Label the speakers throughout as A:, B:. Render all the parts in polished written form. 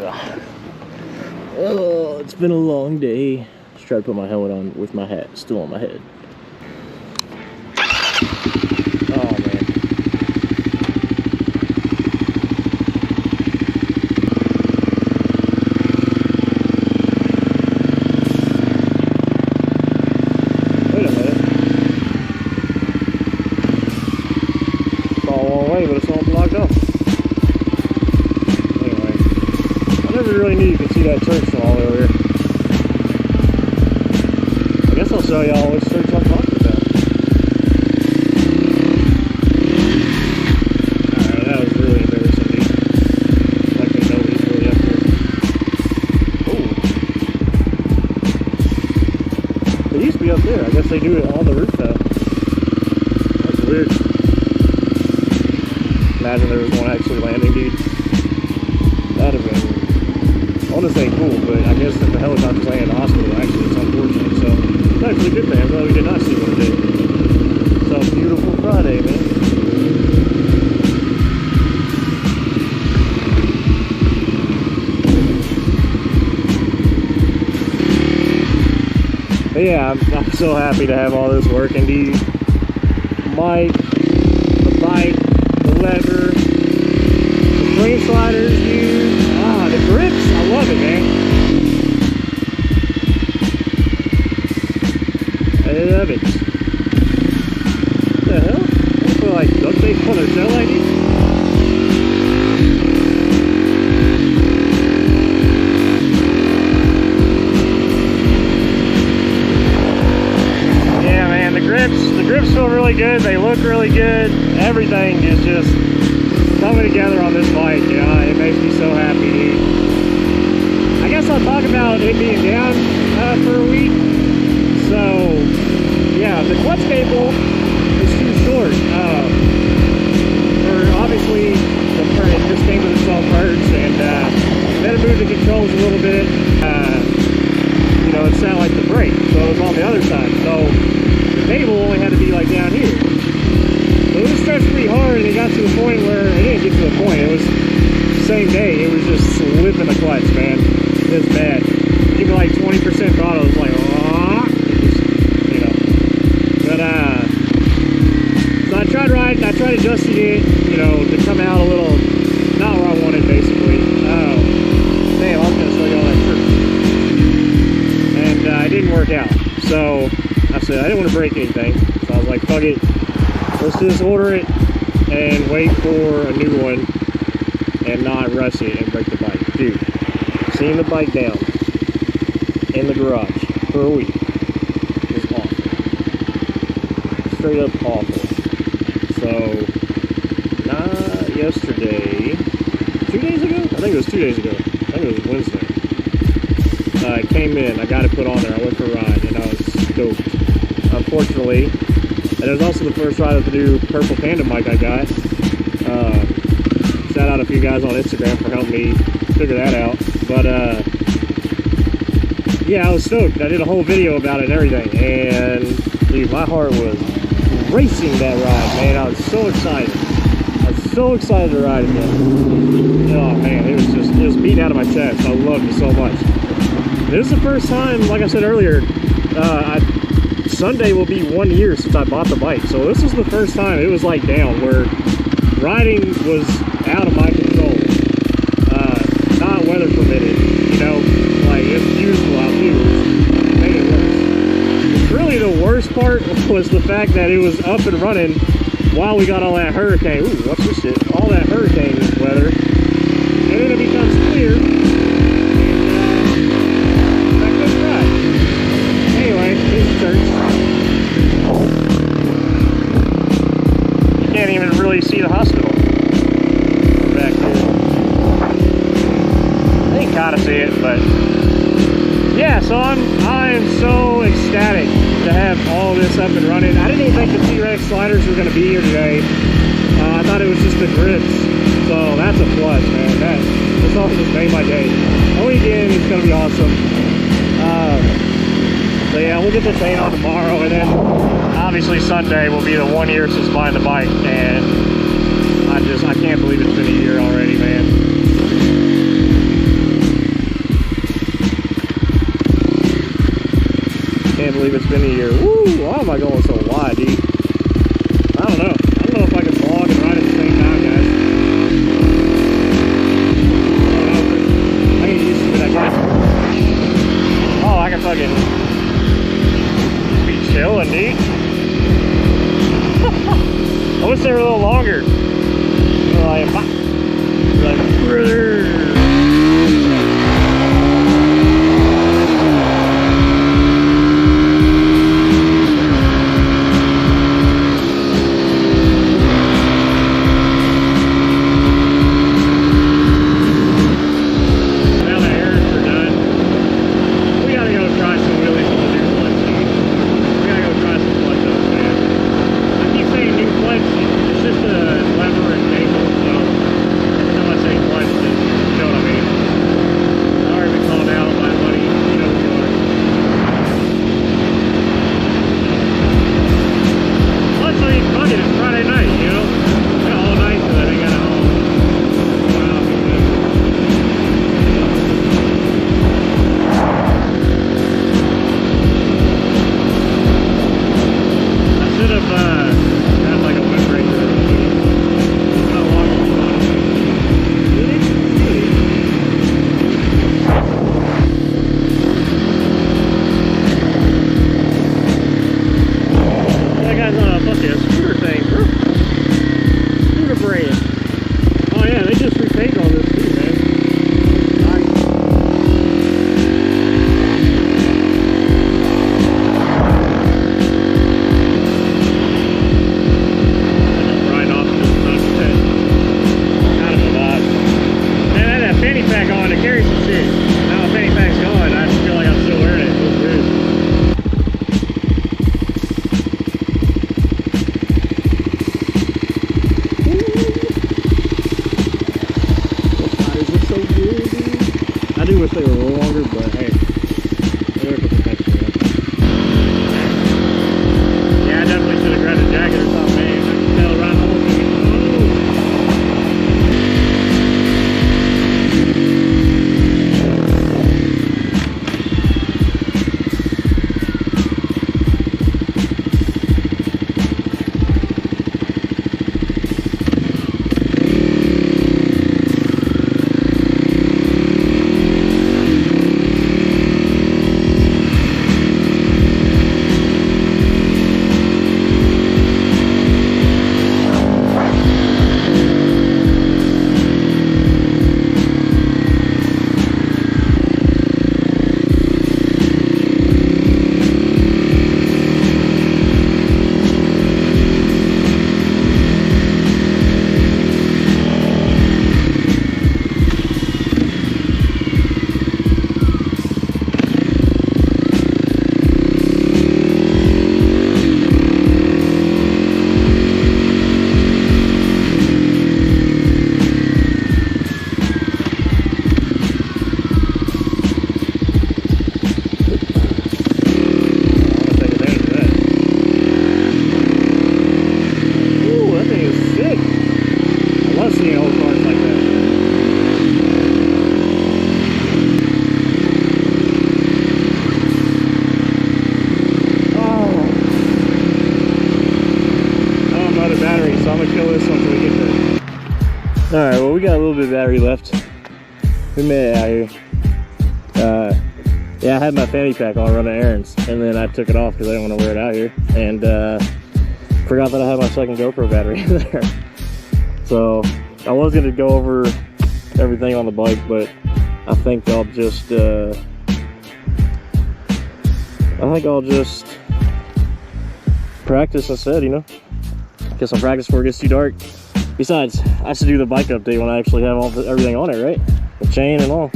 A: Oh, it's been a long day. Just try to put my helmet on with my hat still on my head. Oh man. Wait a minute. It's all a long way, but it's all blocked off. Anyway, I never really knew you could see that church from all the way over here. I guess I'll show y'all which church I'm talking about. Alright, that was really embarrassing, dude. Like they know he's really up here. Oh. They used to be up there. I guess they do it on the rooftop. That's weird. Imagine there was one actually landing, dude. That'd have been, I want to say cool, but I guess if the helicopter's landing in the hospital, actually it's unfortunate. So it's actually a good thing. I'm glad we did not see one today. It's a beautiful Friday, man. But yeah, I'm so happy to have all this working, dude. Mic, the bike, the lever, the frame sliders, dude. Ah, the grips, I love it, man. I love it. What the hell? I feel like duct tape on their tail light, dude. Yeah, man, the grips feel really good. They look really good. Everything is just coming together on this bike, you know. It makes me so happy, dude. I guess I'll talk about it being down for a week. So, yeah, the clutch cable is too short. Obviously, it just came with itself first, and then it moved the controls a little bit. You know, it sounded like the brake, so it was on the other side. So, the cable only had to be like down here. It was stretched pretty hard, and it got to the point where it didn't get to the point. It was the same day. It was just slipping the clutch, man. It's bad. Give it like 20% throttle. It was like, oh, you know. But so I tried adjusting it, you know, to come out a little not where I wanted, basically. Oh, damn! I was gonna show you all that truth, and it didn't work out. So I said I didn't want to break anything. So I was like, fuck it. Let's just order it and wait for a new one and not rush it and break the bike. Dude, seeing the bike down in the garage for a week was awful. Straight up awful. So, not yesterday, 2 days ago? I think it was 2 days ago. I think it was Wednesday. I came in, I got it put on there, I went for a ride, and I was stoked. Unfortunately, and it was also the first ride of the new Purple Panda mic I got. Shout out a few guys on Instagram for helping me figure that out. But yeah, I was stoked. I did a whole video about it and everything. And dude, my heart was racing that ride, man. I was so excited. I was so excited to ride again. Oh man, it was beating out of my chest. I loved it so much. This is the first time, like I said earlier, Sunday will be 1 year since I bought the bike. So this was the first time it was like down where riding was out of my control. Not weather permitted, you know, like it's beautiful out here. It made it worse. Really the worst part was the fact that it was up and running while we got all that hurricane. Ooh, what's this shit? All that hurricane weather. And then it becomes clear. Back to the ride. Anyway, here's the church. You can't even really see the hospital from back here. I can kind of see it, but yeah. So I am so ecstatic to have all this up and running. I didn't even think the T-Rex sliders were going to be here today. I thought it was just the grips, so that's a plus, man. This also just made my day. The weekend is going to be awesome. So yeah, we'll get the chain on tomorrow, and then obviously Sunday will be the 1 year since buying the bike, and I can't believe it's been a year already, man. spin a year. Woo! Why am I going so wide, dude? I don't know. I don't know if I can vlog and ride at the same time, guys. I don't know. I get used to it, I guess. Oh, I can fucking be chilling, dude. I wish they were a little longer. Like, I do wish they were a little longer, but hey, they're perfection, man. Yeah, I definitely should have grabbed a jacket or something, man. I can tell right almost. Alright, well, we got a little bit of battery left. We made it out here. Yeah, I had my fanny pack on running errands, and then I took it off because I didn't want to wear it out here. And forgot that I had my second GoPro battery in there. So I was going to go over everything on the bike, but I think I'll just practice instead, you know? Get some practice before it gets too dark. Besides, I should do the bike update when I actually have everything on it, right? The chain and all.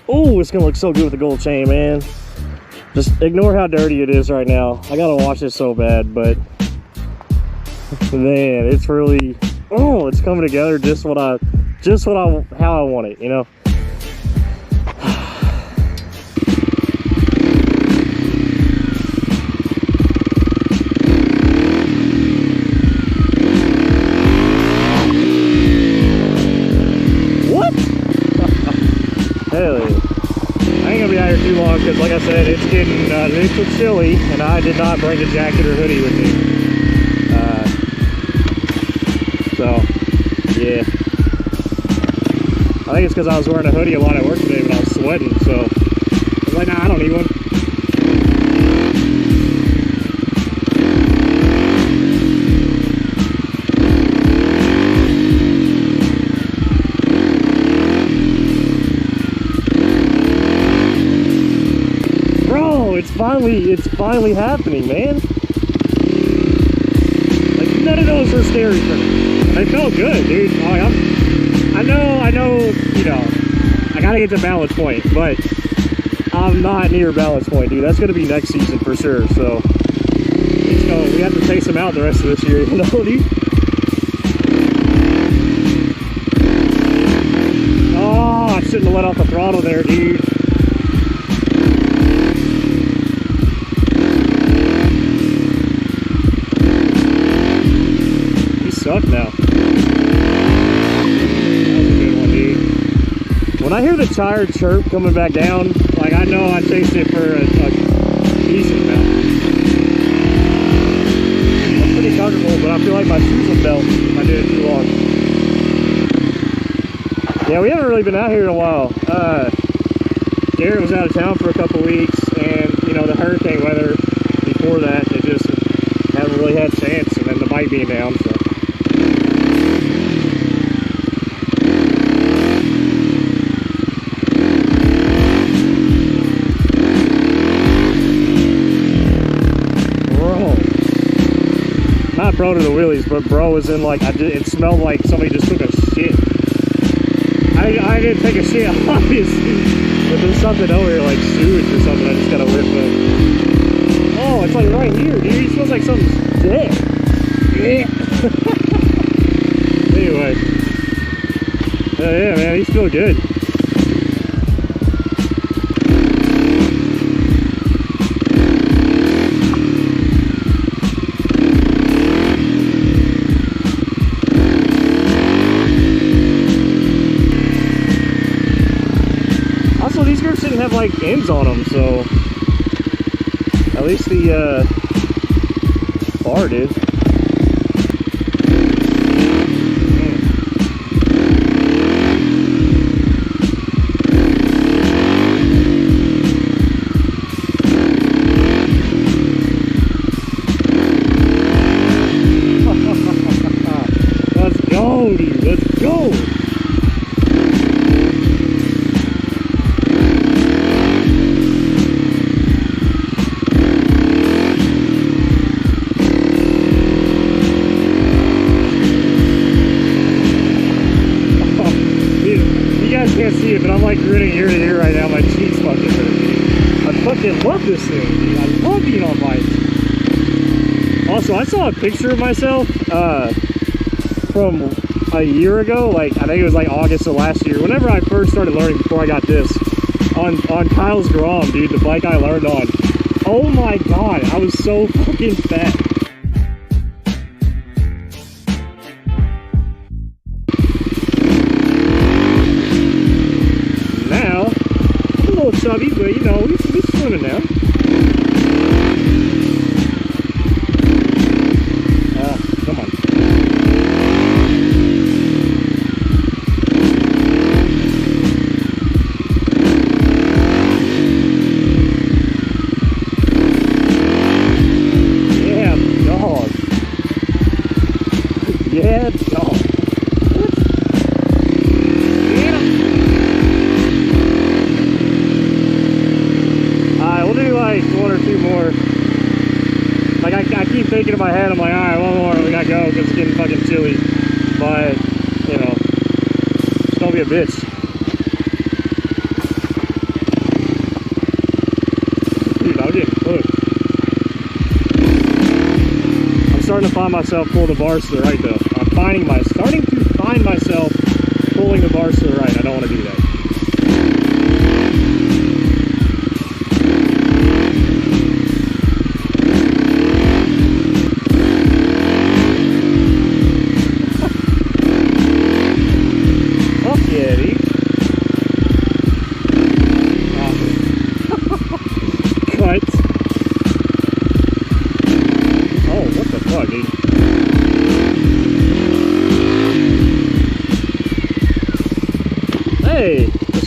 A: Oh, it's gonna look so good with the gold chain, man. Just ignore how dirty it is right now. I gotta wash it so bad, but man, it's really, oh, it's coming together how I want it, you know? Hell yeah. I ain't gonna be out here there too long because, like I said, it's getting a little chilly, and I did not bring a jacket or hoodie with me. So, yeah. I think it's because I was wearing a hoodie a lot at work today, but I was sweating, so I was like, nah, I don't need one. It's finally happening, man. Like, none of those were scary for me. They felt good, dude. I know, you know, I gotta get to balance point, but I'm not near balance point, dude. That's gonna be next season for sure, so we have to chase them out the rest of this year, you know, dude. Oh, I shouldn't have let off the throttle there, dude. Suck now. That was a good one, dude. When I hear the tire chirp coming back down, like, I know I chased it for a decent amount. I'm pretty comfortable, but I feel like my shoes will melt if I do it too long. Yeah, we haven't really been out here in a while. Garrett was out of town for a couple weeks, and, you know, the hurricane weather before that, it just haven't really had a chance, and then the bike being down, so. Not bro to the wheelies, but bro was in like, it smelled like somebody just took a shit. I didn't take a shit, obviously, but there's something over here, like sewage or something. I just gotta whiff it. Oh, it's like right here, dude. It smells like something's dead. Anyway, yeah, man, he's still good. These grips didn't have like ends on them, so at least the bar did. Let's go, dude. Let's go. Can't see it, but I'm like grinning ear to ear right now. My cheeks fucking hurt. I fucking love this thing, dude. I love being on bikes. Also, I saw a picture of myself from a year ago. Like, I think it was like August of last year. Whenever I first started learning, before I got this, on Kyle's Grom, dude, the bike I learned on. Oh my god, I was so fucking fat. Chubby, but you know, we swimming now. Come on. Yeah, dog. Yeah, dog. One or two more. Like, I keep thinking in my head, I'm like, alright, one more, we gotta go because it's getting fucking chilly. But, you know, just don't be a bitch. Dude, I'm getting cooked. I'm starting to find myself pulling the bars to the right, though. I'm starting to find myself pulling the bars to the right. I don't want to do that.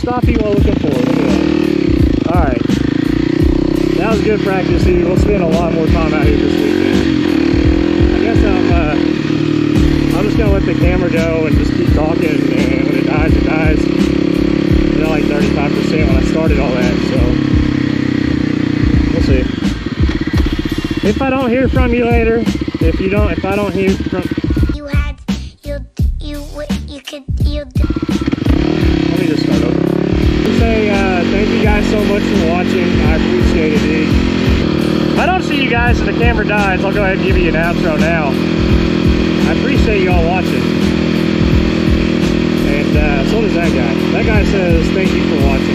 A: stoppie while looking forward. Look at that. Alright. That was good practice. We'll spend a lot more time out here this weekend. I guess I'm just gonna let the camera go and just keep talking, and when it dies, it dies. They're like 35% when I started all that, so we'll see. If I don't hear from you later, if I don't hear from let me just start over. Say thank you guys so much for watching. I appreciate it, dude. If I don't see you guys and the camera dies, I'll go ahead and give you an outro now. I appreciate you all watching. And so does that guy. That guy says thank you for watching.